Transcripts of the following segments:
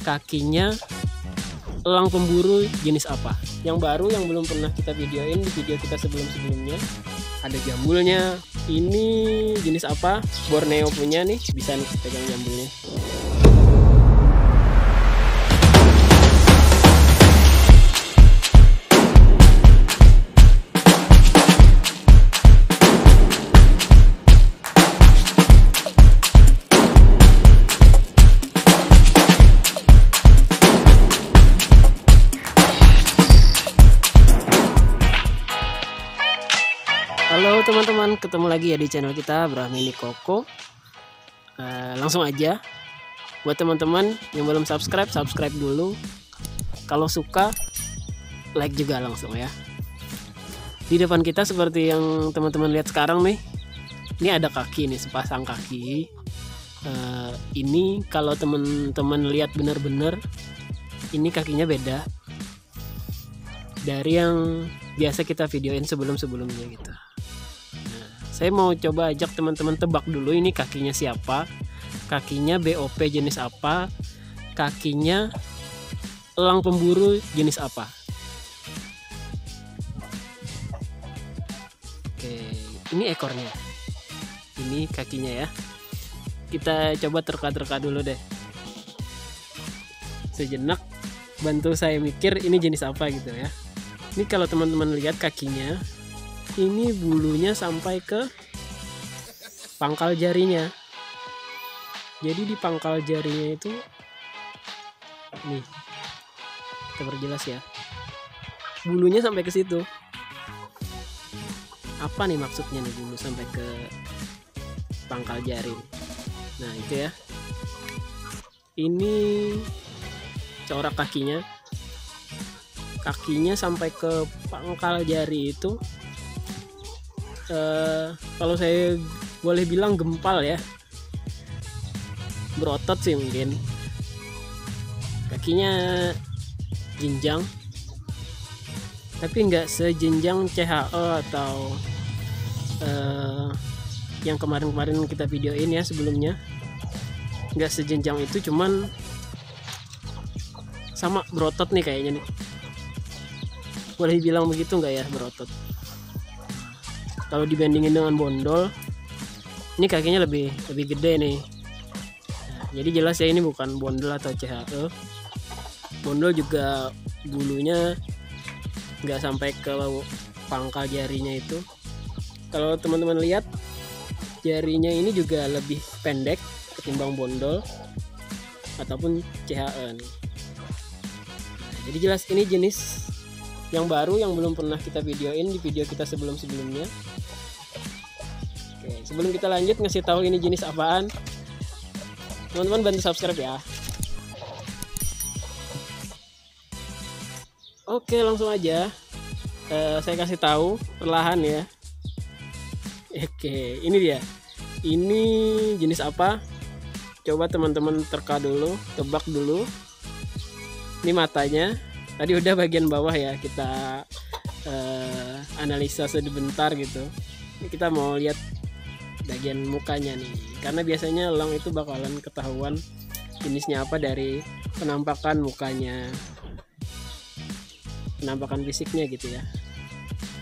kakinya elang pemburu jenis apa. Yang baru yang belum pernah kita videoin di video kita sebelum-sebelumnya. Ada jambulnya. Ini jenis apa? Borneo punya nih, bisa nih pegang jambulnya. Halo teman-teman, ketemu lagi ya di channel kita Brahmini Koko. Langsung aja, buat teman-teman yang belum subscribe dulu. Kalau suka, like juga langsung ya. Di depan kita seperti yang teman-teman lihat sekarang nih, ini ada kaki nih, sepasang kaki. Ini kalau teman-teman lihat benar-benar, ini kakinya beda dari yang biasa kita videoin sebelum-sebelumnya gitu. Saya mau coba ajak teman-teman tebak dulu ini kakinya siapa, kakinya BOP jenis apa, kakinya elang pemburu jenis apa. Oke, ini ekornya, ini kakinya ya. Kita coba terka-terka dulu deh. Sejenak bantu saya mikir ini jenis apa gitu ya. Ini kalau teman-teman lihat kakinya, ini bulunya sampai ke pangkal jarinya. Jadi di pangkal jarinya itu, nih kita perjelas ya, bulunya sampai ke situ. Apa nih maksudnya nih bulu sampai ke pangkal jari? Nah itu ya. Ini corak kakinya. Kakinya sampai ke pangkal jari itu. Kalau saya boleh bilang gempal ya, berotot sih mungkin. Kakinya jenjang, tapi nggak sejenjang CHE atau yang kemarin-kemarin kita videoin ya sebelumnya. Nggak sejenjang itu, cuman sama berotot nih kayaknya nih. Boleh bilang begitu nggak ya, berotot? Kalau dibandingin dengan bondol, ini kakinya lebih gede nih. Nah, jadi jelas ya ini bukan bondol atau CHE. Bondol juga bulunya nggak sampai ke pangkal jarinya itu. Kalau teman-teman lihat, jarinya ini juga lebih pendek ketimbang bondol ataupun CHE nih. Nah, jadi jelas ini jenis yang baru yang belum pernah kita videoin di video kita sebelum-sebelumnya. Oke, sebelum kita lanjut ngasih tahu ini jenis apaan, teman-teman bantu subscribe ya. Oke, langsung aja saya kasih tahu perlahan ya. Oke, ini dia. Ini jenis apa? Coba teman-teman terka dulu, tebak dulu. Ini matanya. Tadi udah bagian bawah ya kita analisa sebentar gitu. Ini kita mau lihat bagian mukanya nih, karena biasanya elang itu bakalan ketahuan jenisnya apa dari penampakan mukanya, penampakan fisiknya gitu ya.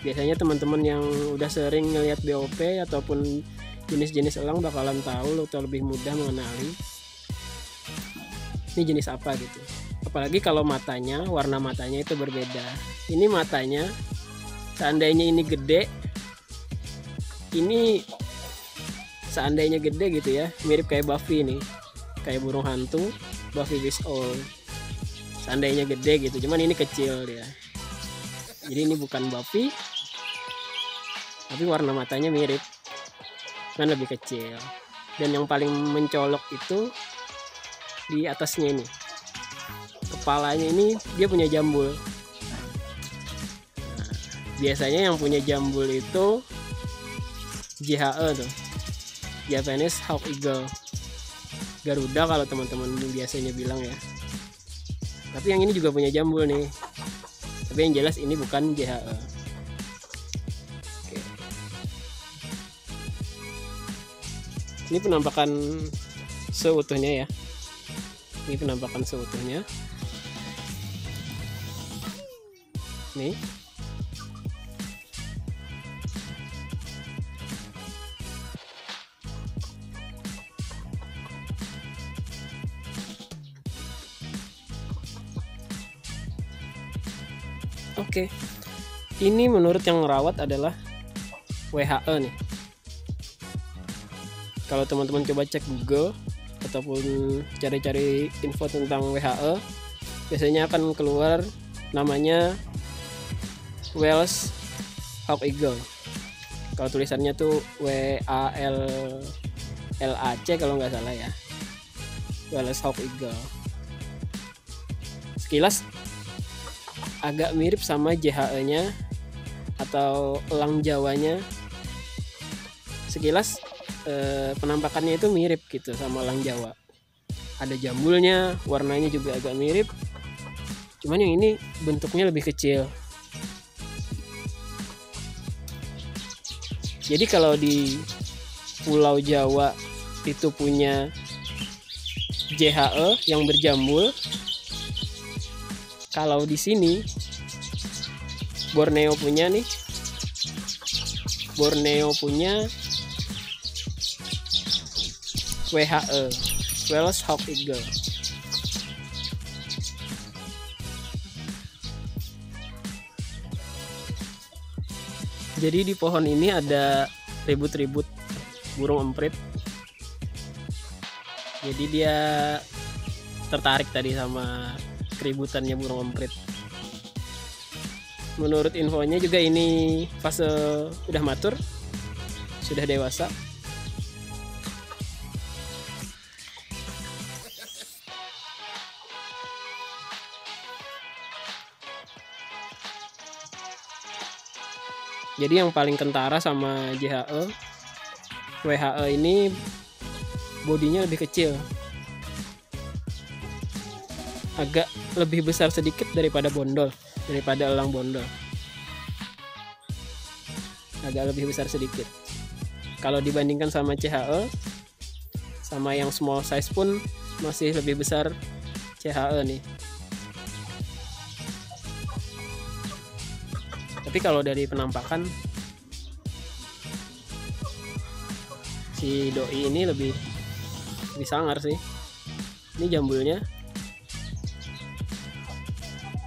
Biasanya teman-teman yang udah sering ngelihat BOP ataupun jenis-jenis elang bakalan tahu atau lebih mudah mengenali ini jenis apa gitu. Apalagi kalau matanya, warna matanya itu berbeda. Ini matanya, seandainya ini gede, ini seandainya gede gitu ya, mirip kayak Buffy nih, kayak burung hantu, Buffy Wish-Owl. Seandainya gede gitu, cuman ini kecil dia. Jadi ini bukan Buffy, tapi warna matanya mirip, kan lebih kecil. Dan yang paling mencolok itu di atasnya ini. Kepalanya ini dia punya jambul. Nah, biasanya yang punya jambul itu JHE tuh, Japanese Hawk Eagle, Garuda kalau teman-teman biasanya bilang ya. Tapi yang ini juga punya jambul nih. Tapi yang jelas ini bukan JHE. Oke. Ini penampakan seutuhnya ya. Ini penampakan seutuhnya. Nih. Oke. Ini menurut yang merawat adalah WHE nih. Kalau teman-teman coba cek Google ataupun cari-cari info tentang WHE, biasanya akan keluar namanya Wales Hawk Eagle. Kalau tulisannya tuh WALLAC kalau nggak salah ya, Wales Hawk Eagle. Sekilas agak mirip sama JHE-nya atau elang Jawanya. Sekilas penampakannya itu mirip gitu sama elang Jawa. Ada jambulnya, warnanya juga agak mirip. Cuman yang ini bentuknya lebih kecil. Jadi kalau di Pulau Jawa itu punya JHE yang berjambul, kalau di sini Borneo punya WHE, Wales Hawk Eagle. Jadi di pohon ini ada ribut-ribut burung emprit. Jadi dia tertarik tadi sama keributannya burung emprit. Menurut infonya juga ini fase udah matur, sudah dewasa. Jadi yang paling kentara sama JHE, WHE ini bodinya lebih kecil, agak lebih besar sedikit daripada elang bondol, agak lebih besar sedikit. Kalau dibandingkan sama CHE, sama yang small size pun masih lebih besar CHE nih. Tapi kalau dari penampakan, si doi ini lebih sangar sih. Ini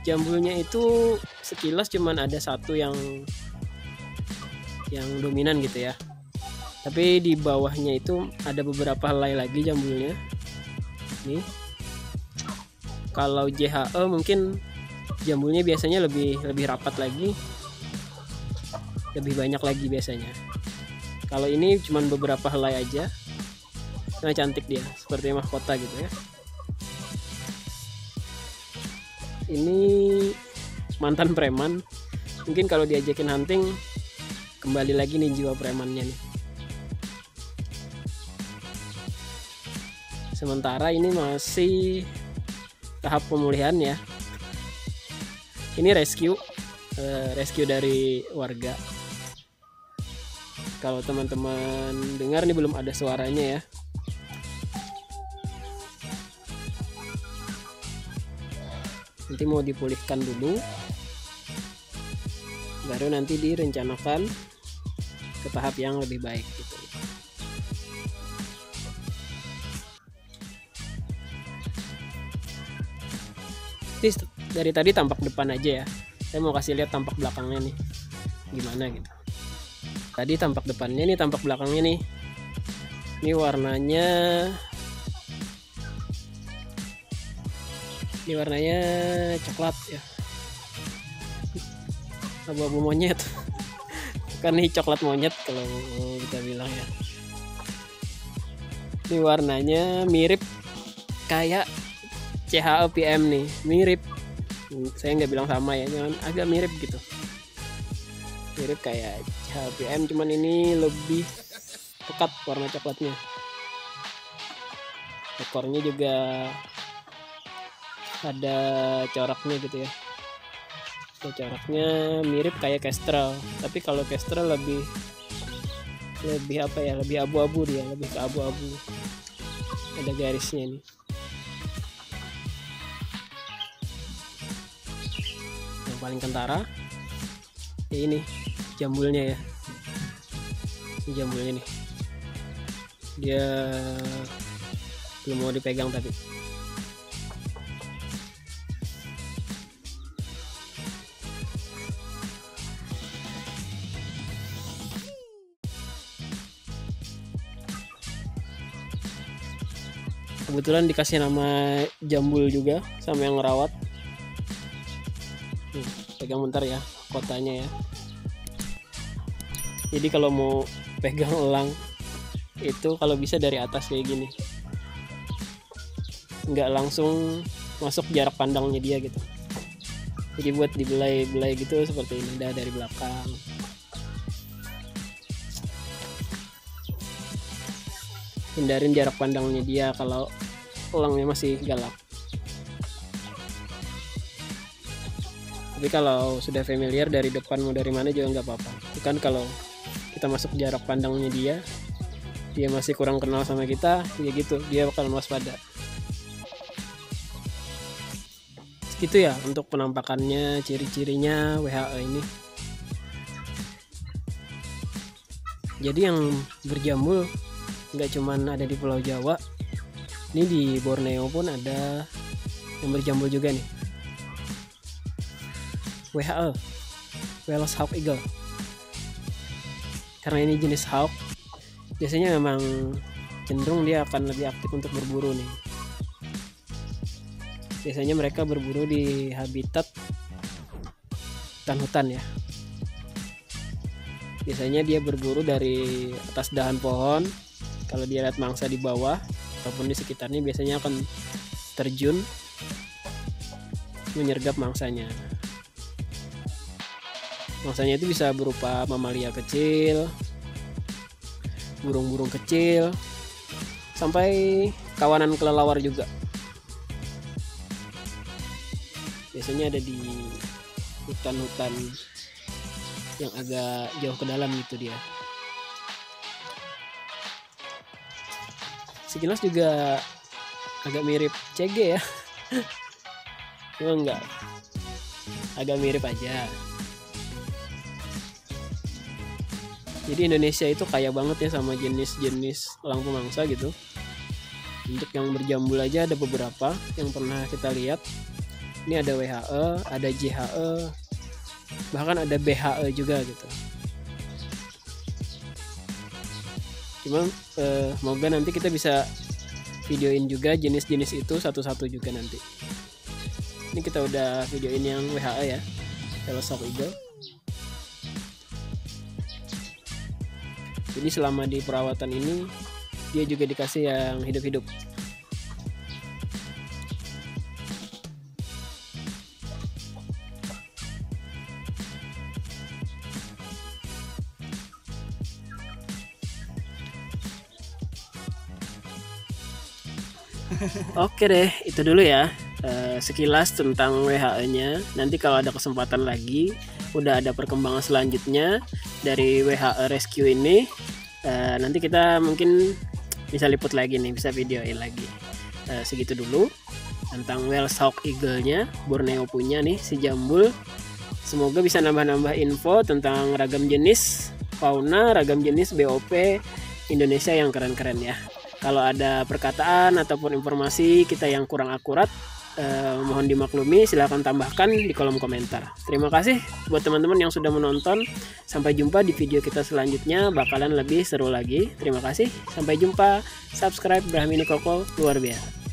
jambulnya itu sekilas cuman ada satu yang dominan gitu ya. Tapi di bawahnya itu ada beberapa helai lagi jambulnya. Nih. Kalau JHE mungkin jambulnya biasanya lebih rapat lagi, lebih banyak lagi biasanya. Kalau ini cuman beberapa helai aja. Nah, cantik dia, seperti mahkota gitu ya. Ini mantan preman. Mungkin kalau diajakin hunting kembali lagi nih jiwa premannya nih. Sementara ini masih tahap pemulihan ya. Ini rescue dari warga. Kalau teman-teman dengar nih belum ada suaranya ya. Nanti mau dipulihkan dulu, baru nanti direncanakan ke tahap yang lebih baik gitu. Dari tadi tampak depan aja ya. Saya mau kasih lihat tampak belakangnya nih, gimana gitu. Tadi tampak depannya nih, tampak belakangnya nih. Ini warnanya coklat ya, abu-abu monyet. Bukan nih coklat monyet kalau kita bilang ya. Ini warnanya mirip kayak CHE PM nih, mirip. Saya nggak bilang sama ya, cuman agak mirip gitu. Mirip kayak HPM, cuman ini lebih pekat warna coklatnya. Ekornya juga ada coraknya gitu ya. Coraknya mirip kayak kestrel, tapi kalau kestrel lebih apa ya, lebih abu-abu dia, lebih ke abu-abu. Ada garisnya nih. paling kentara ya ini jambulnya ya. Ini jambulnya nih, dia belum mau dipegang tapi kebetulan dikasih nama Jambul juga sama yang ngerawat. Pegang bentar ya kotanya ya. Jadi kalau mau pegang elang itu kalau bisa dari atas kayak gini, nggak langsung masuk jarak pandangnya dia gitu. Jadi buat dibelai-belai gitu seperti ini, dari belakang. Hindarin jarak pandangnya dia kalau elangnya masih galak. Tapi kalau sudah familiar dari depan mau dari mana juga nggak apa-apa. Bukan kalau kita masuk jarak pandangnya dia masih kurang kenal sama kita, ya gitu, dia bakal waspada. Gitu ya untuk penampakannya, ciri-cirinya WHA ini. Jadi yang berjambul nggak cuman ada di Pulau Jawa, ini di Borneo pun ada yang berjambul juga nih. WHA, Wales Hawk Eagle. Karena ini jenis hawk, biasanya memang cenderung dia akan lebih aktif untuk berburu nih. Biasanya mereka berburu di habitat hutan-hutan ya. Biasanya dia berburu dari atas dahan pohon. Kalau dia lihat mangsa di bawah ataupun di sekitarnya, biasanya akan terjun menyergap mangsanya. Mangsanya itu bisa berupa mamalia kecil, burung-burung kecil, sampai kawanan kelelawar juga. Biasanya ada di hutan-hutan yang agak jauh ke dalam gitu dia. Sekilas juga agak mirip CG ya. Cuma enggak, agak mirip aja. Jadi Indonesia itu kaya banget ya sama jenis-jenis elang pemangsa gitu. Untuk yang berjambul aja ada beberapa yang pernah kita lihat. Ini ada WHA, ada JHA, bahkan ada BHA juga gitu. Cuma semoga nanti kita bisa videoin juga jenis-jenis itu satu-satu juga nanti. Ini kita udah videoin yang WHA ya, Wales Hawk Eagle. Jadi selama di perawatan ini dia juga dikasih yang hidup-hidup. Oke deh, itu dulu ya sekilas tentang WHA-nya. Nanti kalau ada kesempatan lagi, udah ada perkembangan selanjutnya dari WHA Rescue ini, nanti kita mungkin bisa liput lagi nih, bisa videoin lagi. Segitu dulu tentang Wales Hawk Eagle-nya, Borneo punya nih si Jambul. Semoga bisa nambah-nambah info tentang ragam jenis fauna, ragam jenis BOP Indonesia yang keren-keren ya. Kalau ada perkataan ataupun informasi kita yang kurang akurat, mohon dimaklumi, silahkan tambahkan di kolom komentar. Terima kasih buat teman-teman yang sudah menonton. Sampai jumpa di video kita selanjutnya, bakalan lebih seru lagi. Terima kasih, sampai jumpa. Subscribe Brahmini Koko, luar biasa.